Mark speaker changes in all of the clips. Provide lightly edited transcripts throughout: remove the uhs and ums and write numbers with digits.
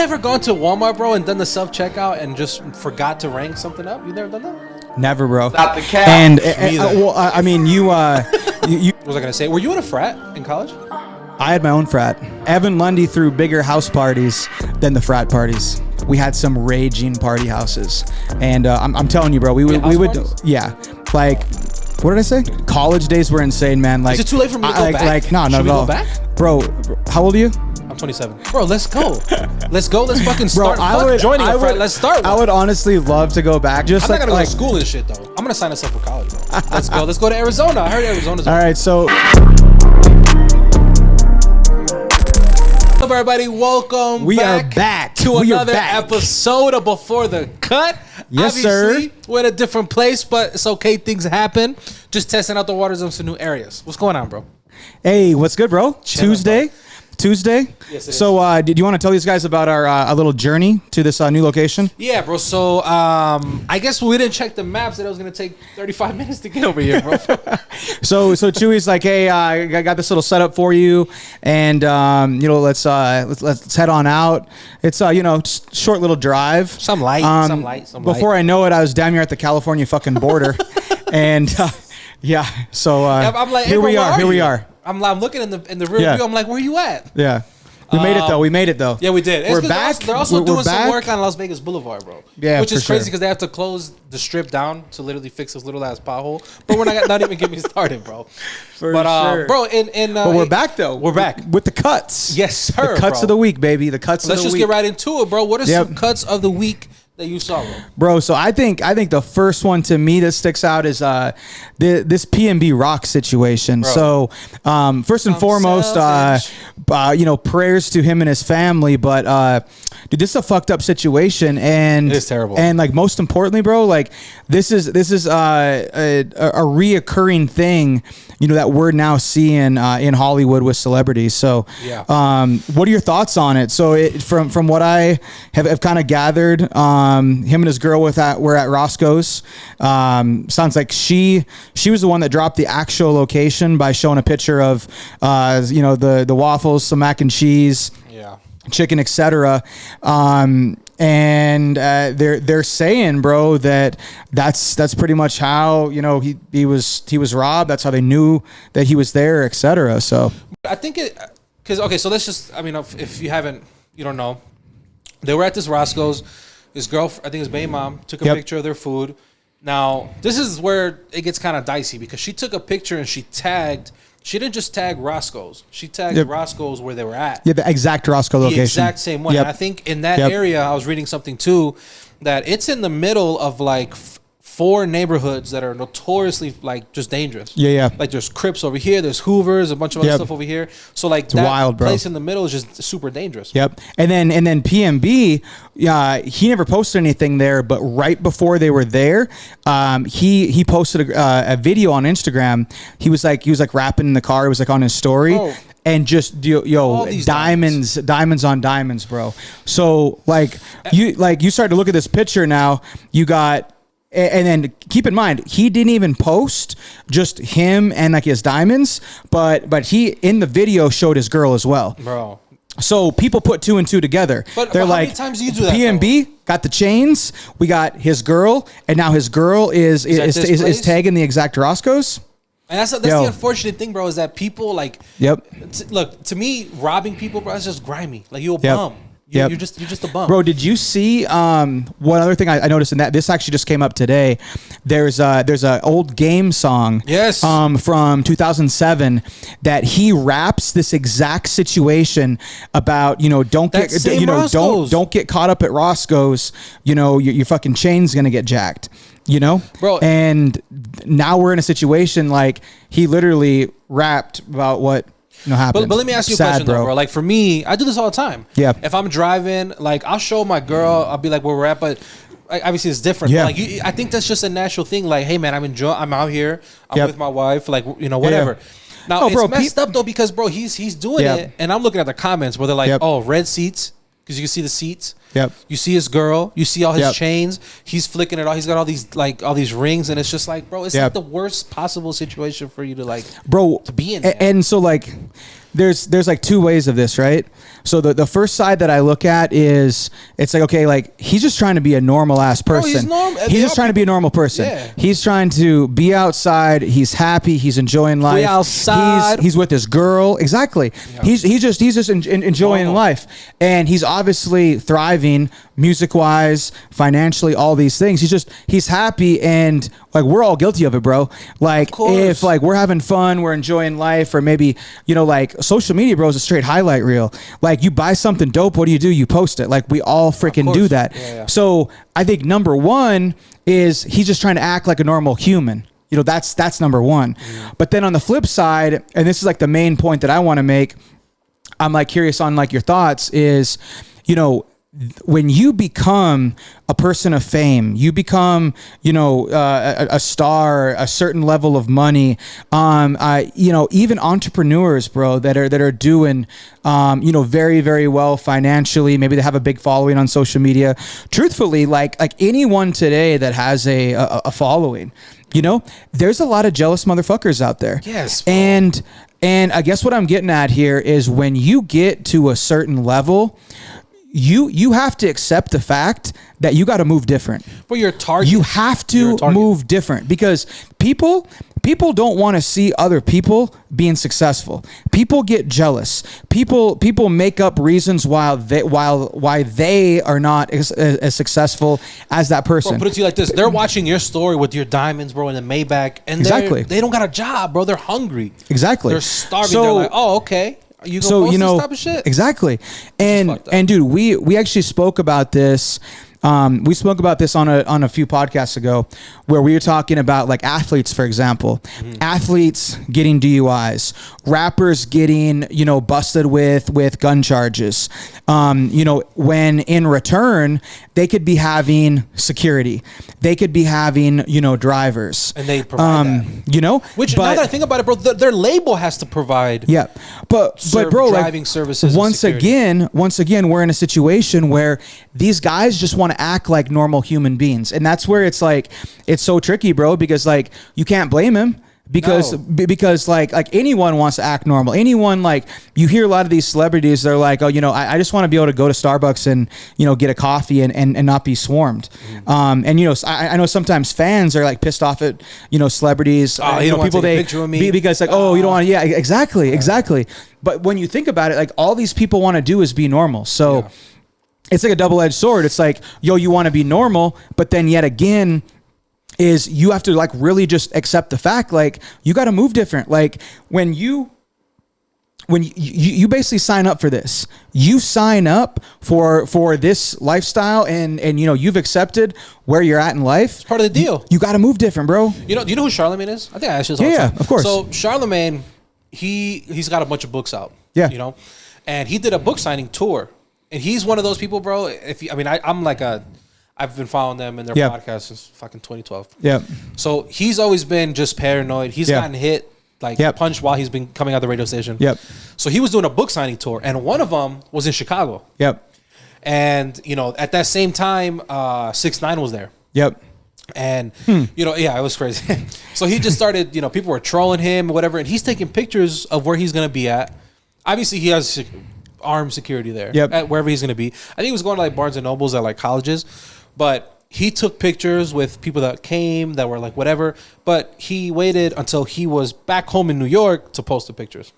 Speaker 1: never gone to Walmart, bro, and done the self-checkout and just forgot to rank something up? You never done that?
Speaker 2: Never, bro.
Speaker 3: Not the cat.
Speaker 2: And well, I mean, you.
Speaker 1: What was I gonna say? Were you in a frat in college?
Speaker 2: I had my own frat. Evan Lundy threw bigger house parties than the frat parties. We had some raging party houses, and I'm telling you, bro, we would, yeah, like. What did I say? College days were insane, man. Like,
Speaker 1: is it too late for me to go back?
Speaker 2: Like, no,
Speaker 1: Should we
Speaker 2: at all.
Speaker 1: Go back?
Speaker 2: Bro, how old are you?
Speaker 1: I'm 27. Bro, let's go. Let's go. Let's fucking
Speaker 2: Bro,
Speaker 1: start. Joining a frat. Let's start.
Speaker 2: I would honestly love to go back. Just
Speaker 1: I'm not gonna go to school and shit though. I'm gonna sign us up for college, bro. Let's go. Let's go to Arizona. I heard Arizona's.
Speaker 2: All right, so.
Speaker 1: What's up, everybody? Welcome.
Speaker 2: We are back
Speaker 1: to another episode of Before the Cut.
Speaker 2: Yes,
Speaker 1: Obviously,
Speaker 2: sir.
Speaker 1: we're in a different place, but it's okay. Things happen. Just testing out the waters of some new areas. What's going on, bro?
Speaker 2: Hey, what's good, bro?
Speaker 1: Chilling,
Speaker 2: Tuesday.
Speaker 1: Yes, it
Speaker 2: so, did you want to tell these guys about our little journey to this new location?
Speaker 1: Yeah, bro. So, I guess we didn't check the maps that it was gonna take 35 minutes to get over here, bro.
Speaker 2: So Chuy's like, hey, I got this little setup for you, and let's head on out. It's just short little drive.
Speaker 1: Some light.
Speaker 2: Before I know it, I was damn near at the California fucking border, and yeah. So
Speaker 1: I'm like, hey,
Speaker 2: here
Speaker 1: bro,
Speaker 2: we are.
Speaker 1: I'm looking in the rear view. I'm like, where you at?
Speaker 2: Yeah. We made it though.
Speaker 1: Yeah, we did.
Speaker 2: We're back.
Speaker 1: They're also doing some work on Las Vegas Boulevard, bro.
Speaker 2: Yeah,
Speaker 1: which is
Speaker 2: for
Speaker 1: crazy
Speaker 2: sure.
Speaker 1: because they have to close the strip down to literally fix this little ass pothole. But we're not even getting me started, bro.
Speaker 2: For sure.
Speaker 1: Bro,
Speaker 2: but we're back though.
Speaker 1: We're back
Speaker 2: with the cuts.
Speaker 1: Yes, sir.
Speaker 2: The cuts of the week, baby. The cuts
Speaker 1: Let's
Speaker 2: of the week.
Speaker 1: Let's just get right into it, bro. What are some cuts of the week that you saw,
Speaker 2: bro? So I think the first one to me that sticks out is this PNB Rock situation. Bro. So first and foremost, prayers to him and his family. But dude, this is a fucked up situation, and
Speaker 1: it's terrible.
Speaker 2: And like most importantly, bro, like this is a reoccurring thing. That we're now seeing in Hollywood with celebrities. So,
Speaker 1: yeah.
Speaker 2: What are your thoughts on it? So, from what I have kind of gathered, him and his girl were at Roscoe's. Sounds like she was the one that dropped the actual location by showing a picture of, the waffles, some mac and cheese, chicken, etc. And they're saying, bro, that's pretty much how he was robbed. That's how they knew that he was there, etc. So
Speaker 1: I think so let's just, if you don't know, they were at this Roscoe's. His girl, I think his baby mom, took a picture of their food. Now this is where it gets kind of dicey because she took a picture and she didn't just tag Roscoe's. She tagged Roscoe's where they were at.
Speaker 2: Yeah, the exact Roscoe location. The
Speaker 1: exact same one.
Speaker 2: Yep.
Speaker 1: And I think in that area, I was reading something too, that it's in the middle of like 4 neighborhoods that are notoriously like just dangerous.
Speaker 2: Yeah.
Speaker 1: Like there's Crips over here, there's Hoovers, a bunch of other stuff over here. So like it's that wild, place in the middle is just super dangerous.
Speaker 2: Yep. And then PNB, he never posted anything there, but right before they were there, he posted a video on Instagram. He was like rapping in the car. It was like on his story. Oh. And just diamonds on diamonds, bro. So you start to look at this picture now. You got. And then keep in mind, he didn't even post just him and like his diamonds, but he in the video showed his girl as well,
Speaker 1: bro.
Speaker 2: So people put 2 and 2 together.
Speaker 1: But
Speaker 2: they're
Speaker 1: how
Speaker 2: like,
Speaker 1: many times do you do that?
Speaker 2: PNB got the chains. We got his girl, and now his girl is tagging the exact Roscoe's.
Speaker 1: And that's the unfortunate thing, bro, is that people like.
Speaker 2: Yep.
Speaker 1: Look, to me, robbing people, bro, it's just grimy. Like you're a bum. You're just a bum.
Speaker 2: Bro, did you see one other thing I noticed in that? This actually just came up today. There's a old game song from 2007 that he raps this exact situation about, don't get caught up at Roscoe's, your fucking chain's going to get jacked.
Speaker 1: Bro.
Speaker 2: And now we're in a situation like he literally rapped about what happened.
Speaker 1: But let me ask you a question, though, bro. Like for me, I do this all the time.
Speaker 2: Yeah.
Speaker 1: If I'm driving, like I'll show my girl, I'll be like, where we're at, but obviously it's different.
Speaker 2: Yeah.
Speaker 1: But like I think that's just a natural thing. Like, hey man, I'm out here, I'm with my wife, like whatever. Yeah. Now it's messed up though because bro, he's doing it, and I'm looking at the comments where they're like, oh, red seats because you can see the seats.
Speaker 2: Yep.
Speaker 1: You see his girl. You see all his
Speaker 2: Yep.
Speaker 1: chains. He's flicking it all. He's got all these rings, and it's just like, bro, it's like the worst possible situation for you to to be in.
Speaker 2: And so like, there's like two ways of this, right? So the first side that I look at is it's like, okay, like he's just trying to be a normal ass person. He's just trying to be a normal person. Yeah. He's trying to be outside. He's happy. He's enjoying life.
Speaker 1: Be outside.
Speaker 2: He's with his girl. Exactly. Yeah. He's just enjoying life, and he's obviously thriving music wise, financially, all these things. He's happy, and like we're all guilty of it, bro. Like if like we're having fun, we're enjoying life, or maybe like social media, bro, is a straight highlight reel. Like you buy something dope, what do? You post it. Like we all freaking do that. Yeah. So I think number one is he's just trying to act like a normal human. That's number one. But then on the flip side, and this is like the main point that I want to make, I'm like curious on like your thoughts is, when you become a person of fame, you become, a star, a certain level of money. Even entrepreneurs, bro, that are doing, very, very well financially. Maybe they have a big following on social media. Truthfully, like anyone today that has a following, there's a lot of jealous motherfuckers out there.
Speaker 1: Yes, bro.
Speaker 2: And I guess what I'm getting at here is when you get to a certain level, you have to accept the fact that you got to move different.
Speaker 1: But you're a target.
Speaker 2: You have to move different because people don't want to see other people being successful. People get jealous. People make up reasons why they are not as successful as that person.
Speaker 1: Bro, put it to you like this: they're watching your story with your diamonds, bro, in the Maybach, and they don't got a job, bro. They're hungry.
Speaker 2: Exactly.
Speaker 1: They're starving. They're like, oh, okay. You gonna post this type of shit?
Speaker 2: Exactly. And dude, we actually spoke about this. We spoke about this on a few podcasts ago, where we were talking about like athletes, for example, athletes getting DUIs, rappers getting busted with gun charges. When in return they could be having security, they could be having drivers,
Speaker 1: and they provide that. Which now that I think about it, bro, their label has to provide.
Speaker 2: Yeah, but bro,
Speaker 1: driving services.
Speaker 2: Once again, we're in a situation where these guys just want to act like normal human beings, and that's where it's like it's so tricky, bro, because like you can't blame him because like anyone wants to act normal. Anyone, like you hear a lot of these celebrities, they're like, oh, I just want to be able to go to Starbucks and get a coffee and not be swarmed. And I know sometimes fans are like pissed off at celebrities, people because like, oh, you don't want to, yeah, exactly. But when you think about it, like all these people want to do is be normal. So it's like a double-edged sword. It's like, you want to be normal, but then yet again is you have to like really just accept the fact, like you got to move different. Like when you basically sign up for this, you sign up for this lifestyle and you've accepted where you're at in life.
Speaker 1: It's part of the deal.
Speaker 2: You got to move different, bro.
Speaker 1: You know who Charlamagne is? I think I asked you this all the time.
Speaker 2: Yeah, of course.
Speaker 1: So Charlamagne, he's got a bunch of books out.
Speaker 2: Yeah.
Speaker 1: And he did a book signing tour. And he's one of those people, bro. I've been following them in their podcast since fucking 2012.
Speaker 2: Yeah.
Speaker 1: So he's always been just paranoid. He's gotten hit, punched while he's been coming out of the radio station.
Speaker 2: Yep.
Speaker 1: So he was doing a book signing tour, and one of them was in Chicago.
Speaker 2: Yep.
Speaker 1: And at that same time, 6ix9ine was there.
Speaker 2: Yep.
Speaker 1: And it was crazy. So he just started, people were trolling him or whatever, and he's taking pictures of where he's gonna be at. Obviously, he has armed security there.
Speaker 2: Yep.
Speaker 1: At wherever he's gonna be. I think he was going to like Barnes and Nobles at like colleges, but he took pictures with people that came that were like whatever. But he waited until he was back home in New York to post the pictures.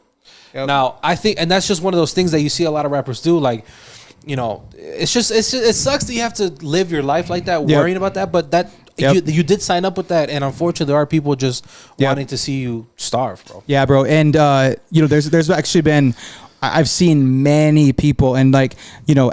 Speaker 1: Yep. Now I think, and that's just one of those things that you see a lot of rappers do. Like, it sucks that you have to live your life like that, worrying about that. But that you did sign up with that, and unfortunately, there are people just wanting to see you starve, bro. Yeah,
Speaker 2: bro. And there's actually been. I've seen many people and like,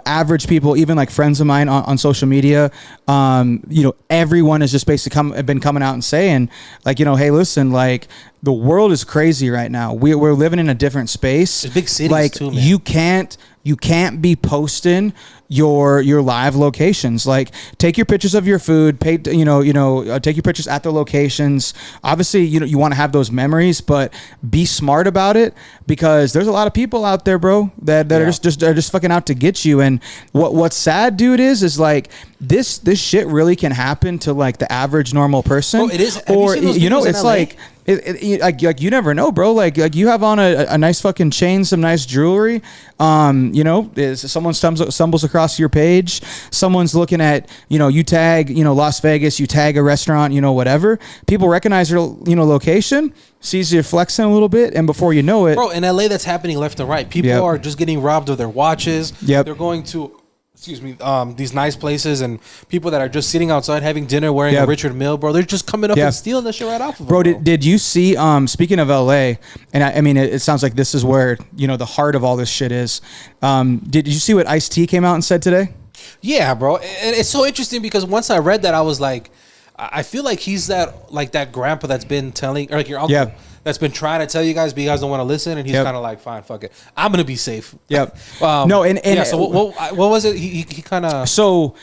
Speaker 2: average people, even like friends of mine on social media, everyone has just basically been coming out and saying like, hey, listen, like the world is crazy right now. We're living in a different space.
Speaker 1: It's big cities
Speaker 2: like
Speaker 1: too, man.
Speaker 2: You can't be posting, your live locations. Like, take your pictures of your food, take your pictures at the locations. Obviously, you want to have those memories, but be smart about it, because there's a lot of people out there, bro, that are just fucking out to get you. And what's sad, dude, is like this shit really can happen to like the average normal person.
Speaker 1: Bro, it is.
Speaker 2: Or it's like. Like you never know, bro. Like you have on a nice fucking chain, some nice jewelry. Is someone stumbles across your page, someone's looking at, you tag, Las Vegas, you tag a restaurant, whatever. People recognize your, location, sees you flexing a little bit, and before you know it,
Speaker 1: bro, in LA, that's happening left and right. People are just getting robbed of their watches.
Speaker 2: Yep.
Speaker 1: They're going to, these nice places, and people that are just sitting outside having dinner wearing a Richard Mille, bro, they're just coming up and stealing the shit right off of them.
Speaker 2: Bro, did you see, speaking of LA, and I mean, it sounds like this is where, the heart of all this shit is. Did you see what Ice-T came out and said today?
Speaker 1: Yeah, bro. And it's so interesting because once I read that, I was like, I feel like he's that grandpa that's been telling, or like your uncle that's been trying to tell you guys, but you guys don't want to listen, and he's kind of like, fine, fuck it, I'm gonna be safe.
Speaker 2: Yep.
Speaker 1: So what was it? He kind of
Speaker 2: so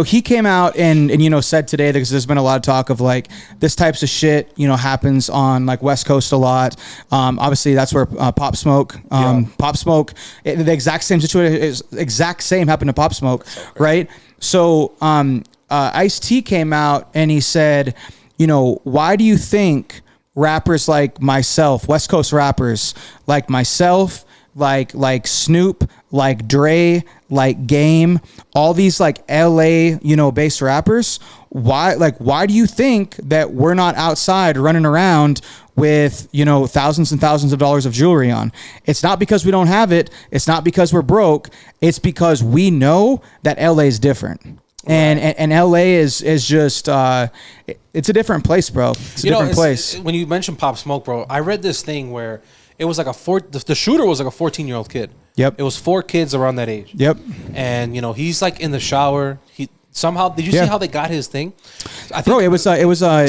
Speaker 2: he came out and said today, because there's been a lot of talk of like this types of shit happens on like West Coast a lot. Obviously that's where Pop Smoke, the exact same situation happened to Pop Smoke, right? So Ice-T came out and he said, why do you think rappers like myself, West Coast rappers like myself, like Snoop, like Dre, like Game, all these like LA, based rappers, why do you think that we're not outside running around with, thousands and thousands of dollars of jewelry on? It's not because we don't have it. It's not because we're broke. It's because we know that LA is different. And LA is just it's a different place, bro. It's a different place.
Speaker 1: When you mentioned Pop Smoke, bro, I read this thing where it was like the shooter was like a 14-year-old kid.
Speaker 2: Yep.
Speaker 1: It was 4 kids around that age.
Speaker 2: Yep.
Speaker 1: And he's like in the shower. He somehow, did you see how they got his thing? I think,
Speaker 2: bro, it was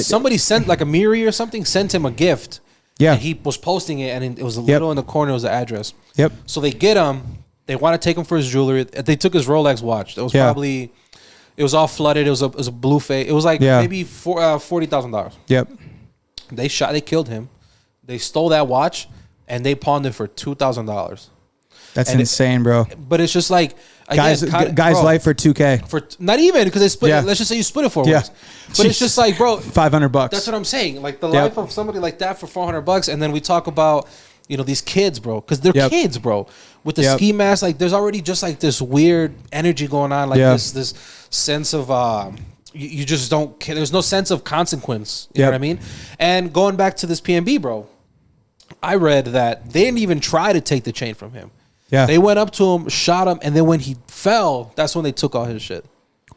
Speaker 1: somebody sent like a Miri or something, sent him a gift.
Speaker 2: Yeah.
Speaker 1: And he was posting it, and it was a little in the corner. It was the address.
Speaker 2: Yep.
Speaker 1: So they get him. They want to take him for his jewelry. They took his Rolex watch. It was probably. It was all flooded. It was a blue face. It was like maybe $40,000.
Speaker 2: Yep.
Speaker 1: They killed him. They stole that watch, and they pawned it for $2,000.
Speaker 2: That's insane, bro.
Speaker 1: But it's just like, again,
Speaker 2: guy's life for $2K.
Speaker 1: For not even, because they split it. Let's just say you split it for once. But it's just like, bro,
Speaker 2: $500.
Speaker 1: That's what I'm saying. Like the life of somebody like that for $400, and then we talk about these kids, bro, because they're kids, bro, with the ski mask. Like there's already just like this weird energy going on, like this sense of you just don't care. There's no sense of consequence. You know what I mean? And going back to this PNB, bro, I read that they didn't even try to take the chain from him. Yeah, they went up to him, shot him, and then when he fell, that's when they took all his shit.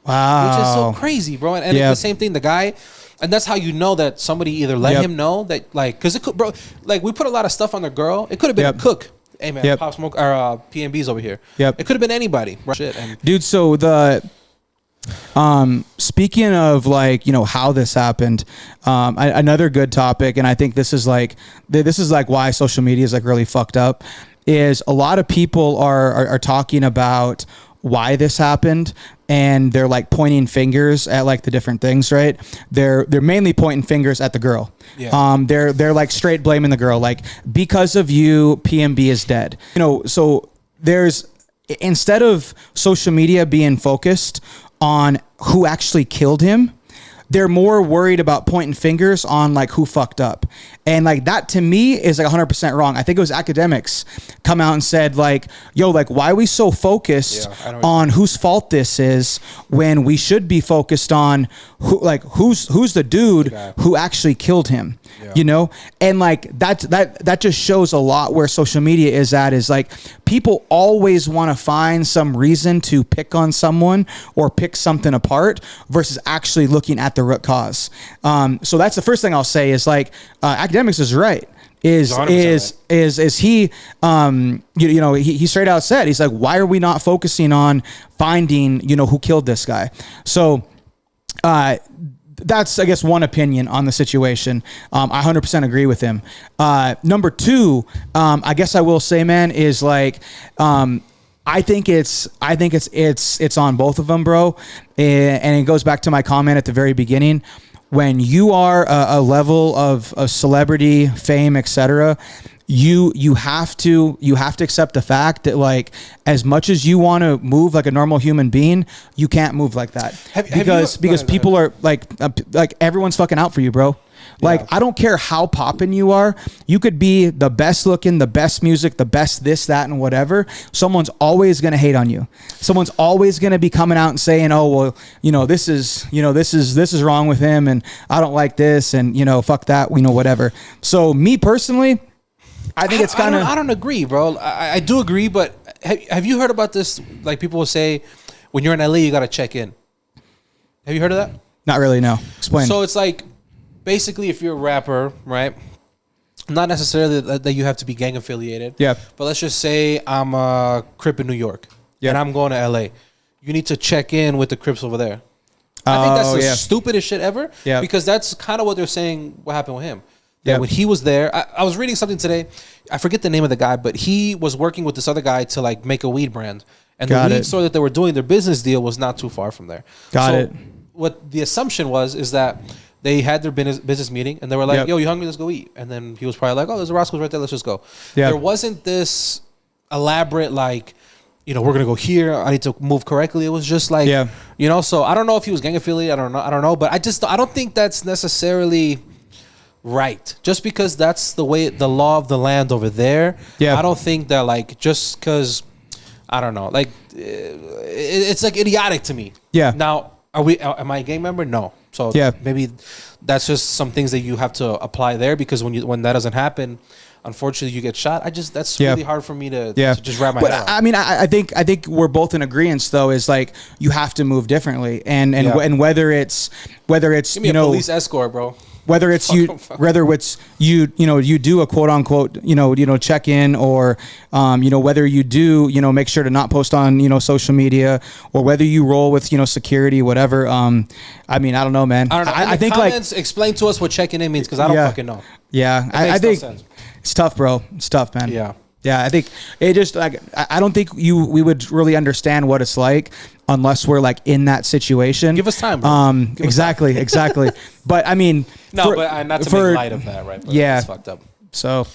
Speaker 2: Wow,
Speaker 1: which is so crazy, bro. And it's the same thing. The guy. And that's how you know that somebody either let him know that, like, because it could, bro, like we put a lot of stuff on the girl. It could have been a cook. Hey man, Pop Smoke or PNB's over here. Yep. It could have been anybody. Shit. And
Speaker 2: dude, so speaking of like how this happened, another good topic, and I think this is like why social media is like really fucked up, is a lot of people are talking about why this happened, and they're like pointing fingers at like the different things, right? They're mainly pointing fingers at the girl. Yeah. They're like straight blaming the girl, like, because of you, PMB is dead. So there's, instead of social media being focused on who actually killed him, they're more worried about pointing fingers on like who fucked up. And like that to me is like 100% wrong. I think it was academics come out and said like, yo, like why are we so focused on whose fault this is when we should be focused on who's the dude who actually killed him, And like that just shows a lot where social media is at, is like people always want to find some reason to pick on someone or pick something apart versus actually looking at the root cause. So that's the first thing I'll say is like, academics is right. Is he he straight out said, he's like, why are we not focusing on finding who killed this guy? So that's, I guess, one opinion on the situation. I 100% agree with him. Number two, I guess I will say, man, is like I think it's on both of them, bro. And it goes back to my comment at the very beginning. When you are a level of celebrity, fame, etc., you have to accept the fact that, like, as much as you want to move like a normal human being, you can't move like that because people are like everyone's fucking out for you, bro. Like, yeah. I don't care how poppin' you are. You could be the best looking, the best music, the best this, that, and whatever. Someone's always going to hate on you. Someone's always going to be coming out and saying, oh, well, this is wrong with him. And I don't like this. And, fuck that, whatever. So me personally, I think it's kind of,
Speaker 1: I don't agree, bro. I do agree. But have you heard about this? Like, people will say when you're in LA, you got to check in. Have you heard of that?
Speaker 2: Not really. No. Explain.
Speaker 1: So it's like, basically, if you're a rapper, right? Not necessarily that you have to be gang affiliated.
Speaker 2: Yeah.
Speaker 1: But let's just say I'm a Crip in New York, and I'm going to LA. You need to check in with the Crips over there. I think that's the stupidest shit ever. Yeah. Because that's kind of what they're saying. What happened with him? Yeah. When he was there, I was reading something today. I forget the name of the guy, but he was working with this other guy to like make a weed brand, and the weed store that they were doing their business deal was not too far from there. Got it. What the assumption is that they had their business meeting, and they were like, yo, you hungry? Let's go eat. And then he was probably like, oh, there's a Roscoe's right there. Let's just go. Yeah. There wasn't this elaborate, like, we're going to go here. I need to move correctly. It was just like, so I don't know if he was gang affiliated. I don't know. But I don't think that's necessarily right. Just because that's the law of the land over there. Yeah. I don't think that, like, just because, I don't know. Like, it's like idiotic to me. Yeah. Now, am I a gang member? No. So maybe that's just some things that you have to apply there, because when that doesn't happen, unfortunately you get shot. That's really hard for me to just wrap my head around.
Speaker 2: I mean, I think we're both in agreement though, is like you have to move differently, and whether it's
Speaker 1: give me a police escort, bro.
Speaker 2: Whether it's you do a quote unquote, check in, or, whether you do, make sure to not post on, social media, or whether you roll with, security, whatever. I mean, I don't know, man.
Speaker 1: I think comments, like, explain to us what checking in means, because I don't fucking know.
Speaker 2: Yeah. I think it's tough, bro. It's tough, man. Yeah. Yeah, I think it just, like, I don't think we would really understand what it's like unless we're like in that situation.
Speaker 1: Give us time, bro.
Speaker 2: Exactly. But I mean,
Speaker 1: not to make light of that, right? But it's fucked up.
Speaker 2: So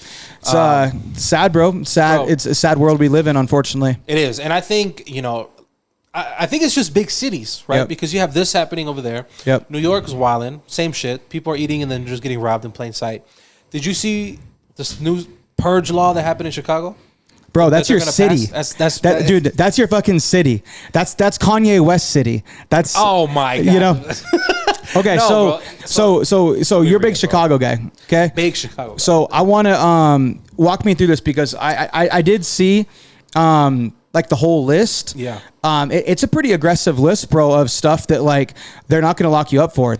Speaker 2: it's sad, bro. Sad. It's a sad world we live in, unfortunately.
Speaker 1: It is, and I think I think it's just big cities, right? Yep. Because you have this happening over there. Yep. New York is wilding, same shit. People are eating and then just getting robbed in plain sight. Did you see this new purge law that happened in Chicago?
Speaker 2: Bro, that's your city. Dude, that's your fucking city. That's Kanye West city. That's,
Speaker 1: oh my god.
Speaker 2: Okay, no, so you're a big Chicago guy, okay?
Speaker 1: Big Chicago guy.
Speaker 2: So I want to walk me through this, because I did see like the whole list. Yeah. It's a pretty aggressive list, bro, of stuff that, like, they're not going to lock you up for.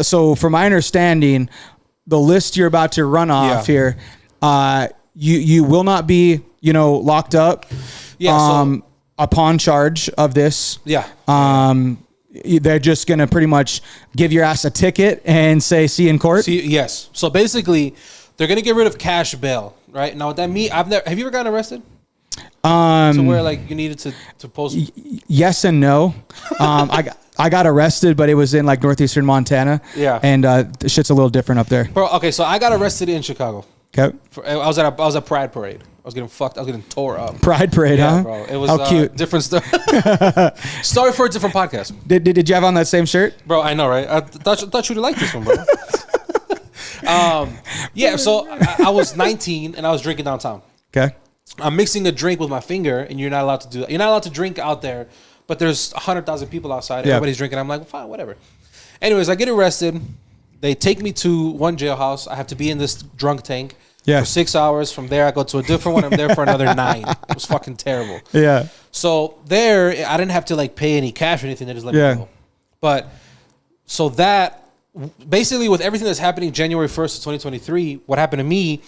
Speaker 2: So from my understanding, the list you're about to run off here, you will not be, locked up upon charge of this. Yeah. They're just going to pretty much give your ass a ticket and say, see you in court.
Speaker 1: Yes. So basically, they're going to get rid of cash bail, right? Now, what that means, have you ever gotten arrested? To where, like, you needed to post?
Speaker 2: Yes and no. I got arrested, but it was in, like, northeastern Montana. Yeah. And the shit's a little different up there.
Speaker 1: Bro, okay, so I got arrested in Chicago. Okay. I was at a Pride parade. I was getting fucked. I was getting tore up.
Speaker 2: Pride parade, huh?
Speaker 1: Bro. It was
Speaker 2: how cute.
Speaker 1: Different story. Story for a different podcast.
Speaker 2: Did you have on that same shirt?
Speaker 1: Bro, I know, right? I thought you'd like this one, bro. So I was 19 and I was drinking downtown. Okay. I'm mixing a drink with my finger, and you're not allowed to do that. You're not allowed to drink out there, but there's 100,000 people outside. Yeah. Everybody's drinking. I'm like, well, fine, whatever. Anyways, I get arrested. They take me to one jailhouse. I have to be in this drunk tank for 6 hours. From there, I go to a different one. I'm there for another 9. It was fucking terrible. Yeah. So there, I didn't have to, like, pay any cash or anything. They just let me go. But so that, basically, with everything that's happening January 1st of 2023, what happened to me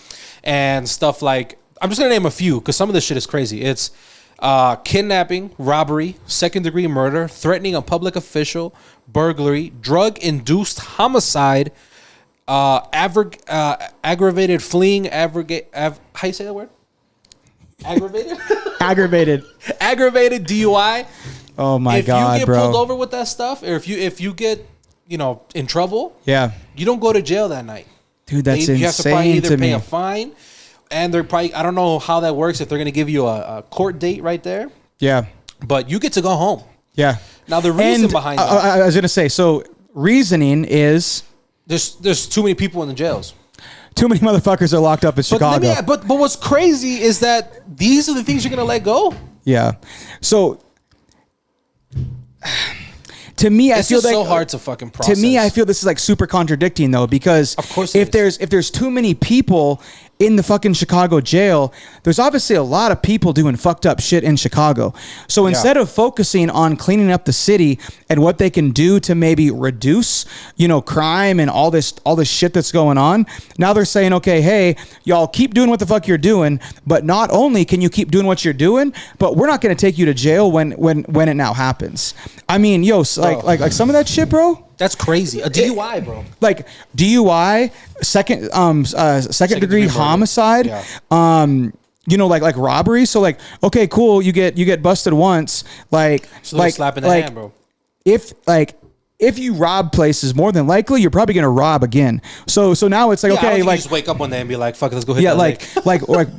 Speaker 1: and stuff like, I'm just going to name a few because some of this shit is crazy. It's kidnapping, robbery, second-degree murder, threatening a public official, burglary, drug-induced homicide, aggravated fleeing, how you say that word? Aggravated?
Speaker 2: Aggravated
Speaker 1: DUI.
Speaker 2: Oh my God,
Speaker 1: if you get
Speaker 2: bro.
Speaker 1: pulled over with that stuff, or if you get, in trouble,
Speaker 2: yeah,
Speaker 1: you don't go to jail that night.
Speaker 2: Dude, that's insane.
Speaker 1: You have to probably either pay
Speaker 2: me.
Speaker 1: a fine, and they're probably, I don't know how that works, if they're going to give you a court date right there.
Speaker 2: Yeah.
Speaker 1: But you get to go home.
Speaker 2: Yeah.
Speaker 1: Now the reason behind that,
Speaker 2: I was going to say, so reasoning is
Speaker 1: there's too many people in the jails.
Speaker 2: Too many motherfuckers are locked up in Chicago.
Speaker 1: But what's crazy is that these are the things you're going to let go.
Speaker 2: Yeah. So to me, I feel
Speaker 1: just
Speaker 2: like
Speaker 1: so hard to fucking process.
Speaker 2: To me, I feel this is like super contradicting though, because
Speaker 1: of course
Speaker 2: if there's too many people in the fucking Chicago jail, there's obviously a lot of people doing fucked up shit in Chicago. So instead of focusing on cleaning up the city and what they can do to maybe reduce, crime and all this shit that's going on, now they're saying, okay, hey, y'all keep doing what the fuck you're doing, but not only can you keep doing what you're doing, but we're not going to take you to jail when it now happens. I mean, like some of that shit, bro.
Speaker 1: That's crazy. A DUI, bro.
Speaker 2: Like DUI, second degree homicide.
Speaker 1: Yeah.
Speaker 2: Like robbery. So like, okay, cool. You get busted once. Like
Speaker 1: slap in the hand, bro.
Speaker 2: If you rob places, more than likely you're probably gonna rob again. So now it's like, okay,
Speaker 1: you
Speaker 2: like
Speaker 1: just wake up one day and be like, fuck it, let's go hit.
Speaker 2: Yeah, like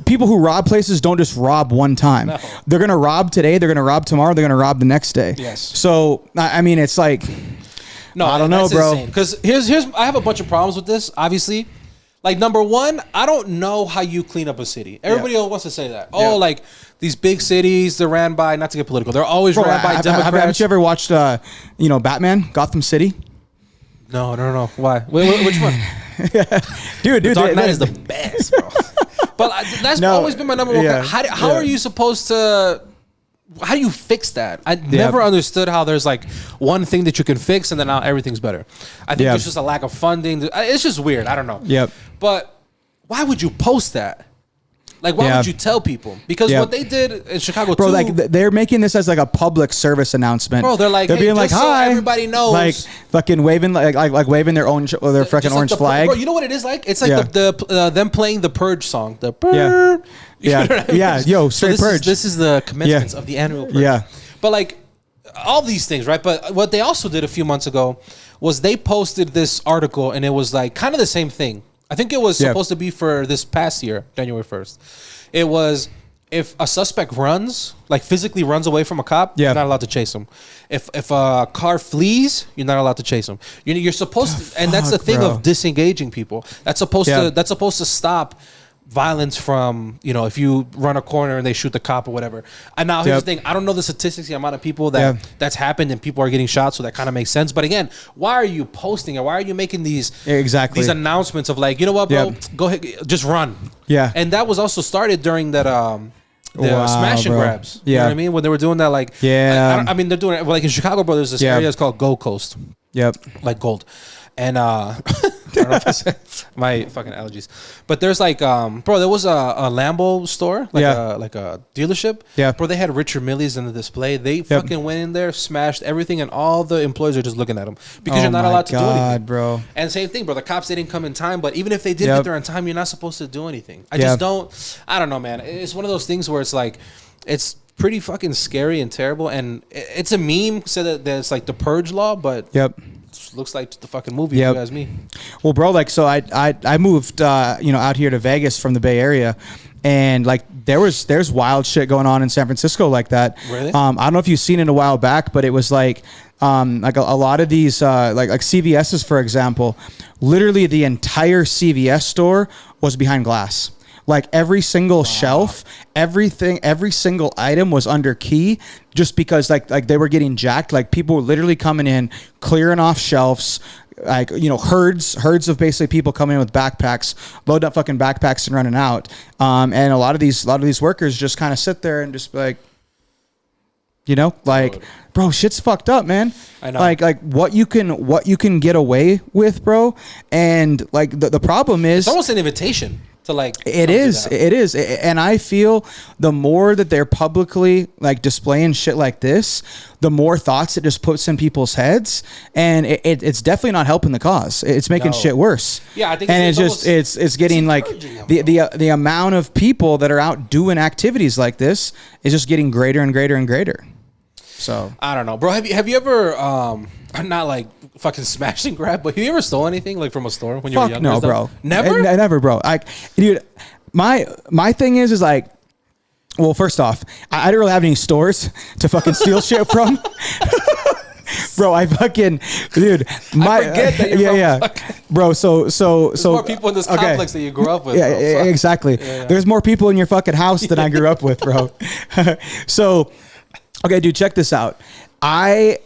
Speaker 2: people who rob places don't just rob one time.
Speaker 1: No.
Speaker 2: They're gonna rob today. They're gonna rob tomorrow. They're gonna rob the next day.
Speaker 1: Yes.
Speaker 2: So I mean, it's like.
Speaker 1: No,
Speaker 2: I don't know, bro.
Speaker 1: Because here's I have a bunch of problems with this. Obviously, like number one, I don't know how you clean up a city. Everybody else wants to say that. Oh, like these big cities, they're ran by, not to get political, they're always ran by Democrats.
Speaker 2: Haven't you ever watched, Batman, Gotham City?
Speaker 1: No. Why? Which one?
Speaker 2: dude,
Speaker 1: Dark Knight is the best, bro. But that's always been my number one.
Speaker 2: Yeah,
Speaker 1: how are you supposed to? How do you fix that? I never understood how there's like one thing that you can fix and then now everything's better. I think there's just a lack of funding. It's just weird. I don't know.
Speaker 2: Yep.
Speaker 1: But why would you post that? Like, why would you tell people? Because what they did in Chicago,
Speaker 2: bro,
Speaker 1: too,
Speaker 2: like they're making this as like a public service announcement.
Speaker 1: Bro, they're like,
Speaker 2: being like,
Speaker 1: so
Speaker 2: hi,
Speaker 1: everybody knows,
Speaker 2: like fucking waving, like waving their own their fucking orange flag.
Speaker 1: Bro, you know what it is like? It's like them playing the Purge song. The Purge.
Speaker 2: Yeah.
Speaker 1: You know what I mean?
Speaker 2: Yo, straight Purge.
Speaker 1: This is the commencements of the annual Purge.
Speaker 2: Yeah.
Speaker 1: But like all these things, right? But what they also did a few months ago was they posted this article, and it was like kind of the same thing. I think it was supposed to be for this past year, January 1st. It was if a suspect runs, like physically runs away from a cop, you're not allowed to chase him. If a car flees, you're not allowed to chase him. You're supposed to, and that's the thing of disengaging people. That's supposed to stop violence from, if you run a corner and they shoot the cop or whatever. And now here's the thing, I don't know the statistics, the amount of people that's happened and people are getting shot, so that kind of makes sense. But again, why are you posting it? Why are you making these announcements of like, you know what, bro, go ahead, just run.
Speaker 2: Yeah.
Speaker 1: And that was also started during that smash and grabs. You know what I mean? When they were doing that, like, I mean, they're doing it like in Chicago, bro. There's this area, it's called Gold Coast.
Speaker 2: Yep.
Speaker 1: Like gold. And I don't know if that's my fucking allergies. But there's like, bro, there was a Lambo store, like a dealership.
Speaker 2: Yeah.
Speaker 1: Bro, they had Richard Millie's in the display. They fucking went in there, smashed everything, and all the employees are just looking at them because you're not allowed to do anything,
Speaker 2: bro.
Speaker 1: And same thing, bro. The cops didn't come in time, but even if they did get there in time, you're not supposed to do anything. I don't know, man. It's one of those things where it's like, it's pretty fucking scary and terrible. And it's a meme said that it's like the Purge law, but looks like the fucking movie. If you ask me. Well,
Speaker 2: bro, like, so I moved out here to Vegas from the Bay Area, and like there's wild shit going on in San Francisco like that.
Speaker 1: Really?
Speaker 2: I don't know if you've seen it a while back, but it was like a lot of these like CVS's, for example, literally the entire CVS store was behind glass. Like every single shelf, every single item was under key, just because like they were getting jacked. Like people were literally coming in, clearing off shelves, like, herds of basically people coming in with backpacks, load up fucking backpacks and running out. And a lot of these workers just kind of sit there and just like, bro, shit's fucked up, man.
Speaker 1: I know.
Speaker 2: Like what you can get away with, bro. And like the problem is,
Speaker 1: it's almost an invitation. to like.
Speaker 2: It is, and I feel the more that they're publicly like displaying shit like this, the more thoughts it just puts in people's heads, and it's definitely not helping the cause. It's making shit worse.
Speaker 1: Yeah, I think,
Speaker 2: and it's getting like the amount of people that are out doing activities like this is just getting greater and greater and greater. So
Speaker 1: I don't know, bro. Have you ever not like fucking smashed and grab, but have you ever stole anything like from a store when you were younger?
Speaker 2: No, bro.
Speaker 1: Never?
Speaker 2: Never, bro. Dude, my thing is like, well, first off, I didn't really have any stores to fucking steal shit from. Bro, I fucking, dude,
Speaker 1: I forget that you're
Speaker 2: bro. So
Speaker 1: more people in this complex that you grew up with.
Speaker 2: Yeah,
Speaker 1: bro.
Speaker 2: exactly. Yeah. There's more people in your fucking house than I grew up with, bro. So, okay, dude, check this out. I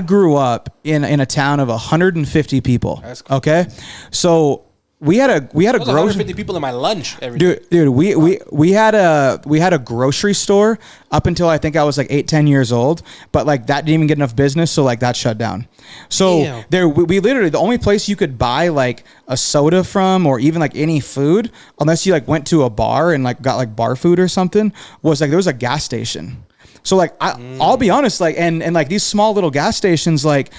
Speaker 2: grew up in a town of 150 people. That's cool. Okay, so we had a grocery.
Speaker 1: 150 people in my lunch every day.
Speaker 2: Dude, we had a grocery store up until I think I was like 8-10 years old, but like that didn't even get enough business, so like that shut down. So we literally, the only place you could buy like a soda from or even like any food, unless you like went to a bar and like got like bar food or something, was like there was a gas station. So like I'll be honest, like and like these small little gas stations, like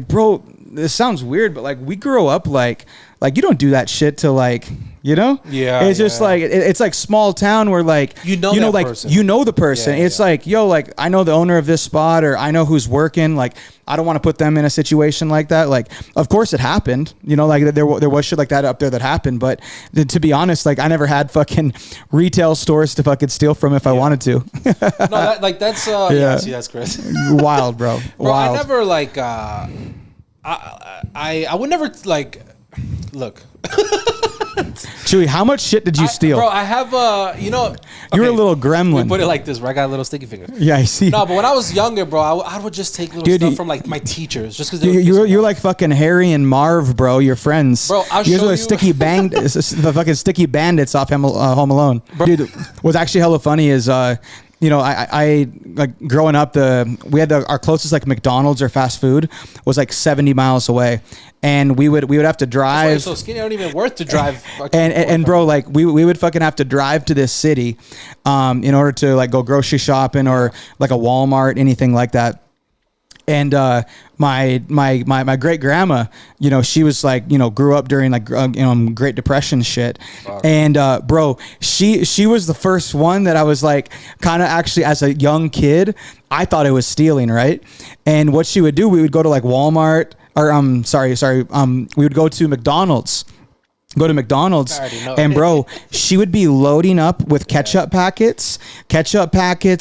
Speaker 2: bro, this sounds weird, but like we grow up like you don't do that shit to like, you know?
Speaker 1: Yeah.
Speaker 2: It's just like it's like small town where like
Speaker 1: you know
Speaker 2: like
Speaker 1: person.
Speaker 2: You know the person. Yeah, it's like, yo, like I know the owner of this spot, or I know who's working. Like I don't want to put them in a situation like that. Like of course it happened, you know, like there was shit like that up there that happened, but to be honest, like I never had fucking retail stores to fucking steal from if I wanted to.
Speaker 1: No, that's see, that's crazy.
Speaker 2: Wild, bro. Wild.
Speaker 1: I never like I would never like look.
Speaker 2: Chuy, how much shit did you steal?
Speaker 1: Bro, I have
Speaker 2: You're a little gremlin.
Speaker 1: We put it like this, where I got a little sticky fingers.
Speaker 2: Yeah, I see.
Speaker 1: No, but when I was younger, bro, I would just take little stuff from like my teachers, just because
Speaker 2: you're like fucking Harry and Marv, bro. Your friends,
Speaker 1: bro.
Speaker 2: You're the sticky the fucking sticky bandits off Home Alone, bro. Dude. What's actually hella funny is you know, I like growing up, our closest like McDonald's or fast food was like 70 miles away, and we would have to drive.
Speaker 1: That's why you're so skinny. I don't even worth to drive.
Speaker 2: And bro, like we would fucking have to drive to this city, in order to like go grocery shopping or like a Walmart, anything like that. And my great grandma, you know, she was like, you know, grew up during like Great Depression shit, and bro, she was the first one that I was like, kind of actually as a young kid, I thought it was stealing, right? And what she would do, we would go to like Walmart, or we would go to McDonald's. And bro, she would be loading up with ketchup packets,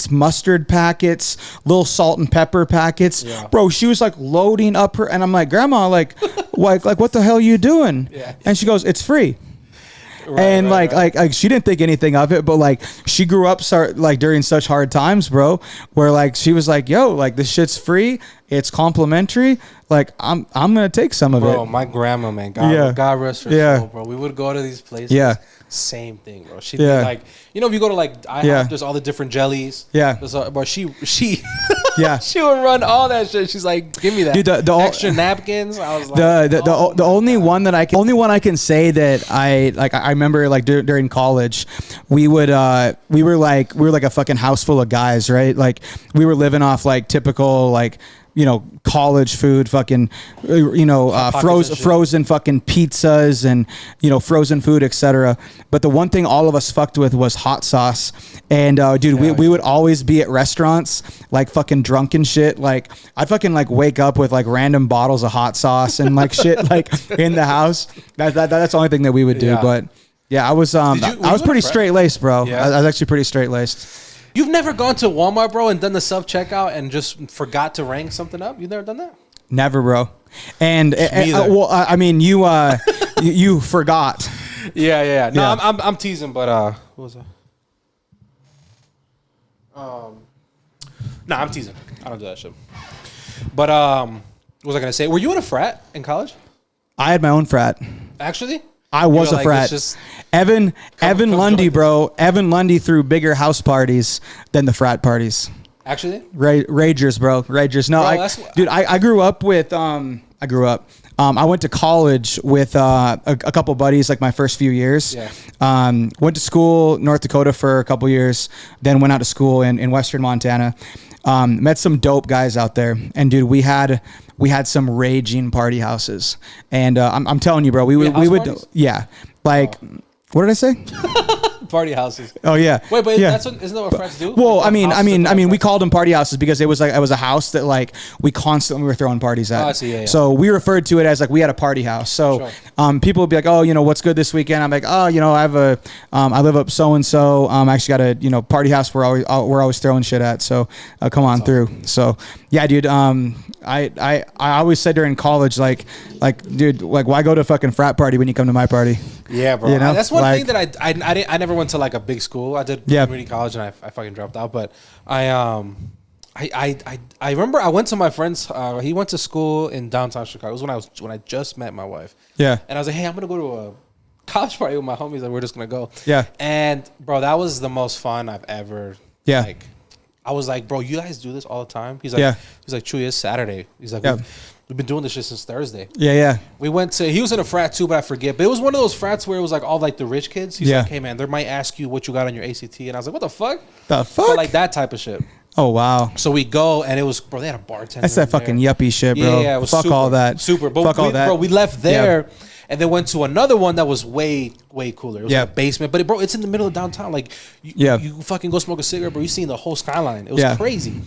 Speaker 2: mustard packets, little salt and pepper packets. Yeah. Bro, she was like loading up her, and I'm like, Grandma, like what the hell are you doing? Yeah. And she goes, it's free. Right. She didn't think anything of it, but like she grew up during such hard times, bro, where like she was like, yo, like this shit's free, it's complimentary, like I'm gonna take some of it.
Speaker 1: Bro, my grandma, man, God rest her soul, bro. We would go to these places.
Speaker 2: Yeah.
Speaker 1: Same thing, bro. She'd be like, you know, if you go to like IHOP, there's all the different jellies.
Speaker 2: Yeah.
Speaker 1: But she
Speaker 2: yeah,
Speaker 1: she would run all that shit. She's like, give me that.
Speaker 2: Dude, the
Speaker 1: extra napkins. I was like,
Speaker 2: the only one I can say that I remember like during college, we were like a fucking house full of guys, right? Like we were living off like typical like, you know, college food, fucking, you know, frozen fucking pizzas and, you know, frozen food, etc. But the one thing all of us fucked with was hot sauce. And dude, we would always be at restaurants like fucking drunk and shit. Like I'd fucking like wake up with like random bottles of hot sauce and like shit like in the house. That's the only thing that we would do. But yeah, I was pretty straight laced, bro. Yeah. I was actually pretty straight laced.
Speaker 1: You've never gone to Walmart, bro, and done the self-checkout and just forgot to ring something up? You've never done that?
Speaker 2: Never, bro. And I mean, you forgot.
Speaker 1: Yeah. No, yeah. I'm teasing, but what was that? No, I'm teasing. I don't do that shit. But what was I gonna say? Were you in a frat in college?
Speaker 2: I had my own frat.
Speaker 1: Actually?
Speaker 2: I was a frat. Evan Lundy, bro. Evan Lundy threw bigger house parties than the frat parties.
Speaker 1: Actually?
Speaker 2: Ragers, bro. Ragers. No, bro, dude, I grew up with I went to college with a couple buddies, like my first few years.
Speaker 1: Yeah.
Speaker 2: Went to school North Dakota for a couple years, then went out to school in Western Montana. Met some dope guys out there, and dude, we had some raging party houses, and I'm telling you, bro, we would yeah, like. What did I say?
Speaker 1: Party houses.
Speaker 2: Oh yeah.
Speaker 1: Wait, but
Speaker 2: yeah.
Speaker 1: isn't that what friends do?
Speaker 2: Well,
Speaker 1: like,
Speaker 2: I mean, we called them party houses because it was a house that like we constantly were throwing parties at.
Speaker 1: Oh, I see, yeah.
Speaker 2: So we referred to it as like we had a party house. So people would be like, oh, what's good this weekend? I'm like, oh, I live up so and so. I actually got a party house we're always throwing shit at. So come on through. So yeah, dude. I always said during college, like, dude, like, why go to a fucking frat party when you come to my party?
Speaker 1: Yeah, bro. That's one thing that I never went to like a big school. I did community college and I fucking dropped out. But I remember I went to my friend's. He went to school in downtown Chicago. It was when I just met my wife.
Speaker 2: Yeah.
Speaker 1: And I was like, hey, I'm gonna go to a college party with my homies, and we're just gonna go.
Speaker 2: Yeah.
Speaker 1: And bro, that was the most fun I've ever.
Speaker 2: Yeah.
Speaker 1: Like, I was like, bro, you guys do this all the time? He's like, Chuy, it's Saturday. He's like, we've been doing this shit since Thursday.
Speaker 2: Yeah, yeah.
Speaker 1: We went to, he was in a frat too, but I forget. But it was one of those frats where it was like all like the rich kids. He's like, hey man, they might ask you what you got on your ACT. And I was like, what the fuck?
Speaker 2: The fuck?
Speaker 1: But like that type of shit.
Speaker 2: Oh, wow.
Speaker 1: So we go, and it was, bro, they had a bartender.
Speaker 2: That's that fucking yuppie shit, bro.
Speaker 1: Yeah, it was
Speaker 2: fuck
Speaker 1: super,
Speaker 2: all that.
Speaker 1: Super. But
Speaker 2: fuck all that.
Speaker 1: Bro, we left there. And then went to another one that was way, way cooler. It was like a basement. But, bro, it's in the middle of downtown. Like, you fucking go smoke a cigarette, bro. You seen the whole skyline. It was crazy.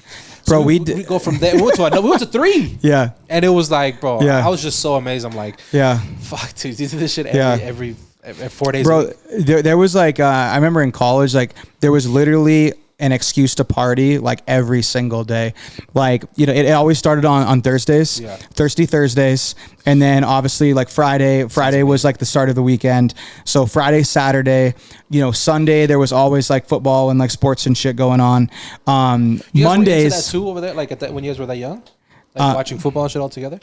Speaker 1: So
Speaker 2: bro,
Speaker 1: we go from there. We went to 3.
Speaker 2: Yeah.
Speaker 1: And it was like, bro, I was just so amazed. I'm like, fuck, dude, you do this shit every 4 days
Speaker 2: bro,
Speaker 1: a week.
Speaker 2: There was like, I remember in college, like, there was literally an excuse to party like every single day. Like, it always started on Thursdays, Thirsty Thursdays. And then obviously like Friday was like the start of the weekend. So Friday, Saturday, Sunday, there was always like football and like sports and shit going on.
Speaker 1: You guys
Speaker 2: Mondays.
Speaker 1: were into that too over there? Like when you guys were that young? Like watching football and shit all together?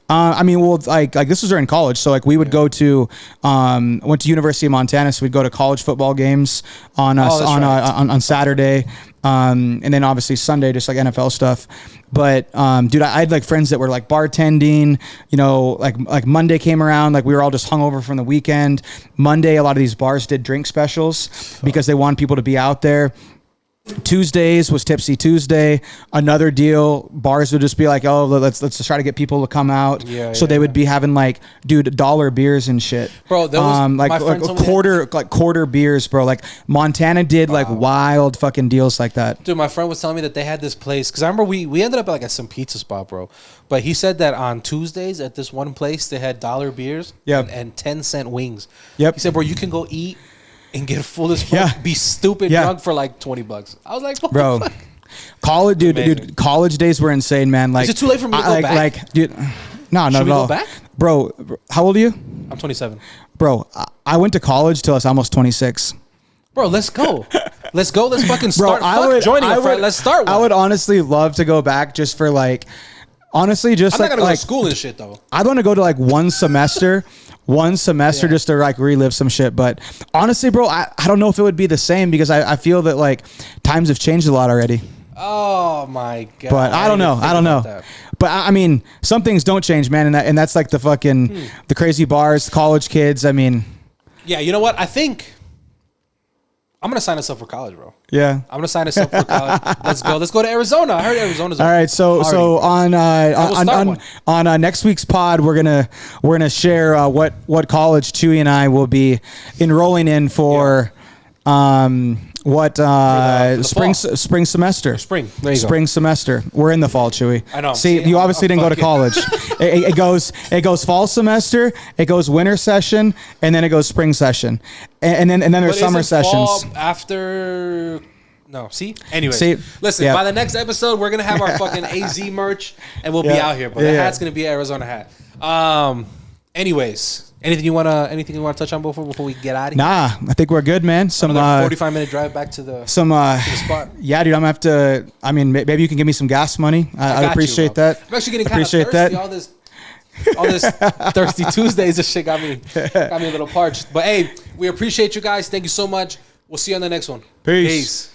Speaker 2: I mean, well, like this was during college, so like we would go to, went to University of Montana, so we'd go to college football games on Saturday, and then obviously Sunday, just like NFL stuff. But dude, I had like friends that were like bartending. Like Monday came around, like we were all just hungover from the weekend. Monday, a lot of these bars did drink specials because they want people to be out there. Tuesdays was Tipsy Tuesday. Another deal, bars would just be like, oh, let's just try to get people to come out. So they would be having like, dude, dollar beers and shit.
Speaker 1: Bro, that was
Speaker 2: like quarter beers, bro. Like Montana did like wild fucking deals like that.
Speaker 1: Dude, my friend was telling me that they had this place because I remember we ended up at some pizza spot, bro. But he said that on Tuesdays at this one place they had dollar beers and 10-cent wings. He said, bro, you can go eat and get full as fuck, be stupid drunk for like $20. I was like, what
Speaker 2: bro,
Speaker 1: the fuck?
Speaker 2: College, dude, college days were insane, man. Like,
Speaker 1: is it too late for me to go back?
Speaker 2: Like, dude, no,
Speaker 1: Should
Speaker 2: not
Speaker 1: we
Speaker 2: at all.
Speaker 1: Go back?
Speaker 2: Bro, how old are you?
Speaker 1: I'm 27.
Speaker 2: Bro, I went to college till I was almost 26.
Speaker 1: Bro, let's go. Let's go. Let's fucking start. Bro, joining a frat. Let's start one.
Speaker 2: I would honestly love to go back just for like, honestly, just
Speaker 1: I'm
Speaker 2: like,
Speaker 1: not gonna go to school and shit though.
Speaker 2: I want to go to like one semester. Just to like relive some shit. But honestly, bro, I don't know if it would be the same because I feel that like times have changed a lot already.
Speaker 1: Oh my god.
Speaker 2: But I don't know. But I mean, some things don't change, man, and that's like the fucking the crazy bars, college kids. I mean,
Speaker 1: yeah, you know what? I think I'm gonna sign us up for college, bro.
Speaker 2: Yeah,
Speaker 1: I'm gonna sign us up for college. Let's go. Let's go to Arizona. I heard Arizona's
Speaker 2: all right. So on next week's pod, we're gonna share what college Chuy and I will be enrolling in for. For the spring semester.
Speaker 1: Spring. There you
Speaker 2: spring semester. We're in the fall, Chuy.
Speaker 1: I know.
Speaker 2: See, you obviously didn't go to college. it goes fall semester, it goes winter session, and then it goes spring session, and then there's summer sessions.
Speaker 1: Fall after. No, see? Anyway, listen, by the next episode, we're going to have our fucking AZ merch, and we'll be out here. But the hat's going to be an Arizona hat. Anyways, anything you want to touch on before we get out of here?
Speaker 2: Nah, I think we're good, man. Some
Speaker 1: 45-minute drive back to the spot.
Speaker 2: Yeah, dude, I'm going to have to, I mean, maybe you can give me some gas money. I appreciate that.
Speaker 1: I'm actually getting kind of thirsty. All this Thirsty Tuesdays, this shit got me a little parched. But hey, we appreciate you guys. Thank you so much. We'll see you on the next one.
Speaker 2: Peace.